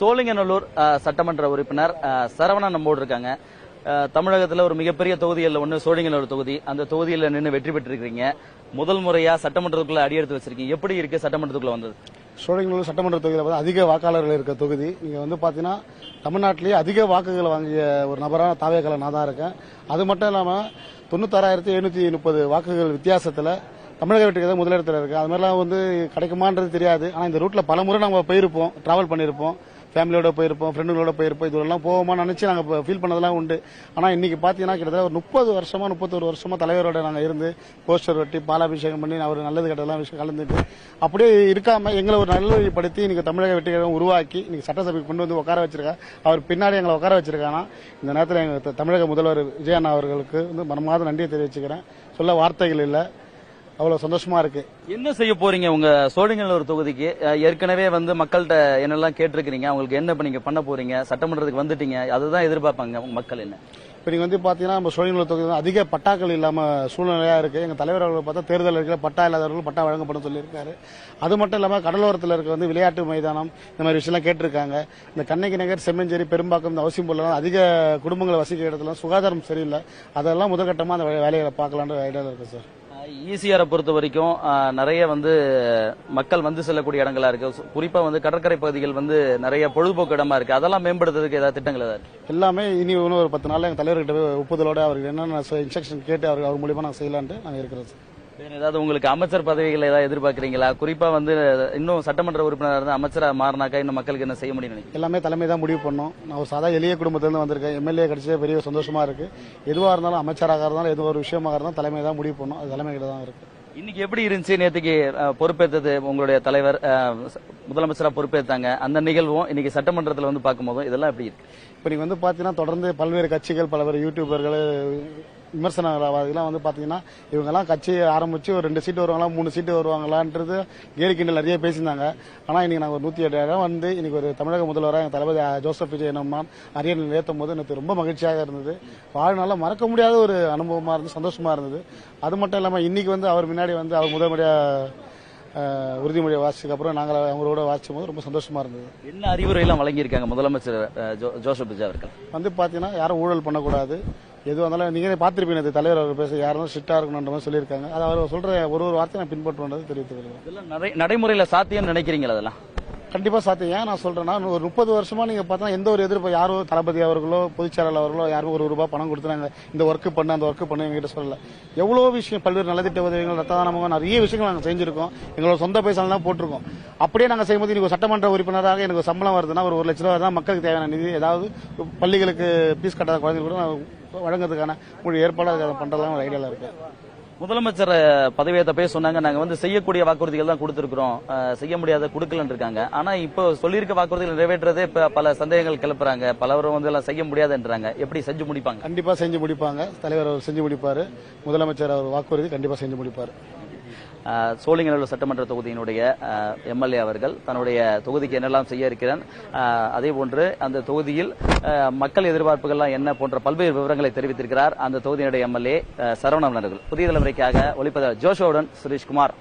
சோழிங்கநல்லூர் சட்டமன்ற உறுப்பினர் சரவணன் நம்மோடு இருக்காங்க. தமிழகத்தில் ஒரு மிகப்பெரிய தொகுதியில் ஒன்று சோழிங்கநல்லூர் தொகுதி. அந்த தொகுதியில் நின்று வெற்றி பெற்றிருக்கீங்க. முதல் முறையா சட்டமன்றத்துக்குள்ள அடியெடுத்து வச்சிருக்கீங்க. எப்படி இருக்கு சட்டமன்றத்துக்குள்ள வந்தது? சோழிங்கநல்லூர் சட்டமன்ற தொகுதியில் அதிக வாக்காளர்கள் இருக்க தொகுதி. நீங்க பாத்தீங்கன்னா தமிழ்நாட்டிலேயே அதிக வாக்குகள் வாங்கிய ஒரு நபரான தாவேக்கால நான் தான் இருக்கேன். அது மட்டும் இல்லாம 96,730 வாக்குகள் வித்தியாசத்துல தமிழக வெற்றிக்கு தான் முதலிடத்தில் இருக்கு. அது மாதிரிலாம் கிடைக்குமான்றது தெரியாது. ஆனா இந்த ரூட்ல பல முறை நாங்க போயிருப்போம், டிராவல் பண்ணிருப்போம், ஃபேமிலியோட போயிருப்போம், ஃப்ரெண்டுகளோட போயிருப்போம். இதெல்லாம் போவோமா நினைச்சு நாங்க ஃபீல் பண்ணதெல்லாம் உண்டு. ஆனா இன்னைக்கு பாத்தீங்கன்னா கிட்டத்தட்ட ஒரு 31 வருஷமா தலைவரோட நாங்க இருந்து போஸ்டர் வெட்டி பாலாபிஷேகம் பண்ணி அவர் நல்லது கெட்டதெல்லாம் விஷயம் கலந்துட்டு அப்படியே இருக்காம எங்களை ஒரு நல்வழிப்படுத்தி இன்னைக்கு தமிழக வெற்றிகளை உருவாக்கி இன்னைக்கு சட்டசபைக்கு கொண்டு வந்து உட்கார வச்சிருக்கா. அவர் பின்னாடி எங்களை உட்கார வச்சிருக்காங்கன்னா இந்த நேரத்தில் எங்க தமிழக முதல்வர் விஜயண்ணா அவர்களுக்கு மனமார்ந்த நன்றியை தெரிவிச்சுக்கிறேன். சொல்ல வார்த்தைகள் இல்லை, அவ்வளவு சந்தோஷமா இருக்கு. என்ன செய்ய போறீங்க உங்க சோழிங்கநல்லூர் தொகுதிக்கு? ஏற்கனவே மக்கள்கிட்ட என்னெல்லாம் கேட்டிருக்கீங்க, அவங்களுக்கு என்ன நீங்க பண்ண போறீங்க? சட்டமன்றத்துக்கு வந்துட்டீங்க, அதுதான் எதிர்பார்ப்பாங்க மக்கள். என்ன இப்ப நீங்க பாத்தீங்கன்னா நம்ம சோழிங்கநல்லூர் தொகுதி அதிக பட்டாக்கள் இல்லாம சூழ்நிலையா இருக்கு. எங்க தலைவர் அவர்கள் பார்த்தா தேர்தல் இருக்கிற பட்டா இல்லாதவர்கள் பட்டா வழங்கப்படும் சொல்லியிருக்காரு. அது மட்டும் இல்லாம கடலோரத்தில் இருக்க விளையாட்டு மைதானம் இந்த மாதிரி விஷயம் கேட்டிருக்காங்க. இந்த கண்ணகி நகர், செம்மஞ்சேரி, பெரும்பாக்கம், இந்த அவசியம் போல அதிக குடும்பங்களை வசிக்கிற இடத்துல சுகாதாரம் சரியில்லை. அதெல்லாம் முதற்கட்டமா அந்த வேலைகளை பார்க்கலான்ற ஐடியால இருக்கு சார். ஈசிஆரை பொறுத்த வரைக்கும் நிறைய மக்கள் செல்லக்கூடிய இடங்களா இருக்கு. குறிப்பா கடற்கரை பகுதிகள் நிறைய பொழுதுபோக்கு இடமா இருக்கு. அதெல்லாம் மேம்படுத்துறதுக்கு ஏதாவது திட்டங்கள் ஏதாவது? எல்லாமே இனி ஒரு 10 நாள்ல எங்க தலைவர்கிட்ட ஒப்புதலோட அவருக்கு என்னென்ன இன்ஸ்ட்ரக்ஷன் கேட்டு அவர் மூலியமா நாங்க செய்யலான்ட்டு நாங்க இருக்கிறோம் சார். ஏதாவது உங்களுக்கு அமைச்சர் பதவிகள் ஏதாவது எதிர்பார்க்கறீங்களா? குறிப்பா இன்னும் சட்டமன்ற உறுப்பினர் இருந்து அமைச்சரா மாறினாக்கா இன்னும் மக்களுக்கு என்ன செய்ய முடியும்? எல்லாமே தலைமை தான் முடிவு பண்ணோம். நான் ஒரு சாதா எளிய குடும்பத்திலிருந்து வந்திருக்கேன். எம்எல்ஏ கிடைச்சே பெரிய சந்தோஷமா இருக்கு. எதுவா இருந்தாலும் அமைச்சராக இருந்தாலும் எது ஒரு விஷயமாக இருந்தாலும் தலைமை தான் முடிவு பண்ணும். அது தலைமை கிட்ட தான் இருக்கு. இன்னைக்கு எப்படி இருந்துச்சு? நேற்றுக்கு பொறுப்பேற்றது உங்களுடைய தலைவர் முதலமைச்சரா பொறுப்பேற்றாங்க. அந்த நிகழ்வும் இன்னைக்கு சட்டமன்றத்தில் பார்க்கும்போதும் இதெல்லாம் எப்படி இருக்கு? இப்ப நீங்க பாத்தீங்கன்னா தொடர்ந்து பல்வேறு கட்சிகள், பல்வேறு யூடியூபர்கள் விமர்சனவாதிகளாம் பாத்தீங்கன்னா இவங்கெல்லாம் கட்சி ஆரம்பிச்சு ஒரு 2 சீட்டு வருவாங்களா 3 சீட்டு வருவாங்களான்றது கேலி கிண்டல் நிறைய பேசியிருந்தாங்க. ஆனா இன்னைக்கு நாங்க ஒரு 107 இன்னைக்கு ஒரு தமிழக முதல்வராக எங்க தளபதி ஜோசப் விஜய் நம்மான் அரியணையில் ஏற்றும் போது எனக்கு ரொம்ப மகிழ்ச்சியாக இருந்தது. வாழ்நாள மறக்க முடியாத ஒரு அனுபவமா இருந்து சந்தோஷமா இருந்தது. அது மட்டும் இல்லாம இன்னைக்கு அவர் முன்னாடி அவர் முதல் முறையா உறுதிமொழியை வாசிச்சதுக்கு அப்புறம் நாங்கள் அவங்களோட வாசிக்கும் போது ரொம்ப சந்தோஷமா இருந்தது. என்ன அறிவுரை எல்லாம் வழங்கியிருக்காங்க முதலமைச்சர் ஜோசப் விஜய் அவர்கள்? பாத்தீங்கன்னா யாரும் ஊழல் பண்ணக்கூடாது, எதுவாக இருந்தாலும் நீங்க பார்த்திருப்பீங்க தலைவர் அவர் பேச யாரும் ஸ்ட்ரிக்டா இருக்கணும்ன்ற மாதிரி சொல்லியிருக்காங்க. அது அவர் சொல்ற ஒரு வார்த்தை நான் பின்பற்றுவது தெரிவித்துக்கிறேன். நடைமுறையில சாத்தியம் நினைக்கிறீங்களா? அதெல்லாம் கண்டிப்பா சாத்தியம். ஏன் நான் சொல்றேன்னா ஒரு 30 வருஷமா நீங்க பார்த்தா எந்த ஒரு எதிர்ப்பு யாரோ தளபதி அவர்களோ பொதுச்செயலாளர் அவர்களோ யாரும் ₹1 பணம் கொடுத்தாங்க இந்த ஒர்க் பண்ண அந்த ஒர்க் பண்ண எங்கிட்ட சொல்லல. எவ்வளவு விஷயம் பல்வேறு நலத்திட்ட உதவிகள், ரத்த தானமாக நிறைய விஷயங்கள் நாங்கள் செஞ்சிருக்கோம். எங்களோட சொந்த பைசால தான் போட்டிருக்கோம். அப்படியே நாங்கள் செய்யும்போது இன்னைக்கு சட்டமன்ற உறுப்பினராக எனக்கு சம்பளம் வருதுன்னா ஒரு ₹1 லட்சம் தான் மக்களுக்கு தேவையான நிதி, ஏதாவது பள்ளிகளுக்கு பீஸ் கட்டாத குழந்தைகள் கூட வழங்குறதுக்கான முழு ஏற்பாடு பண்றதுலாம் ஒரு ஐடியால இருக்கு. முதலமைச்சர் பதவியேற்ற சொன்னாங்க, நாங்க செய்யக்கூடிய வாக்குறுதிகள் தான் கொடுத்திருக்கிறோம், செய்ய முடியாத கொடுக்கலன்னு இருக்காங்க. ஆனா இப்போ சொல்லியிருக்க வாக்குறுதிகள் நிறைவேற்றதே பல சந்தேகங்கள் கிளப்புறாங்க. பலரும் எல்லாம் செய்ய முடியாதுன்றாங்க. எப்படி செஞ்சு முடிப்பாங்க? கண்டிப்பா செஞ்சு முடிப்பாங்க. தலைவர் அவர் செஞ்சு முடிப்பாரு. முதலமைச்சர் அவர் வாக்குறுதி கண்டிப்பா செஞ்சு முடிப்பாரு. சோழிங்கநல்லூர் சட்டமன்ற தொகுதியினுடைய எம்எல்ஏ அவர்கள் தன்னுடைய தொகுதிக்கு என்னெல்லாம் செய்ய இருக்கிறார், அதே போன்று அந்த தொகுதியில் மக்கள் எதிர்பார்ப்புகள்லாம் என்ன போன்ற பல்வேறு விவரங்களை தெரிவித்திருக்கிறார் அந்த தொகுதியினுடைய எம்எல்ஏ சரவணன் அவர்கள். புதிய தலைமுறைக்காக ஒளிப்பதிவாளர் ஜோஷோவுடன் சுரேஷ்குமார்.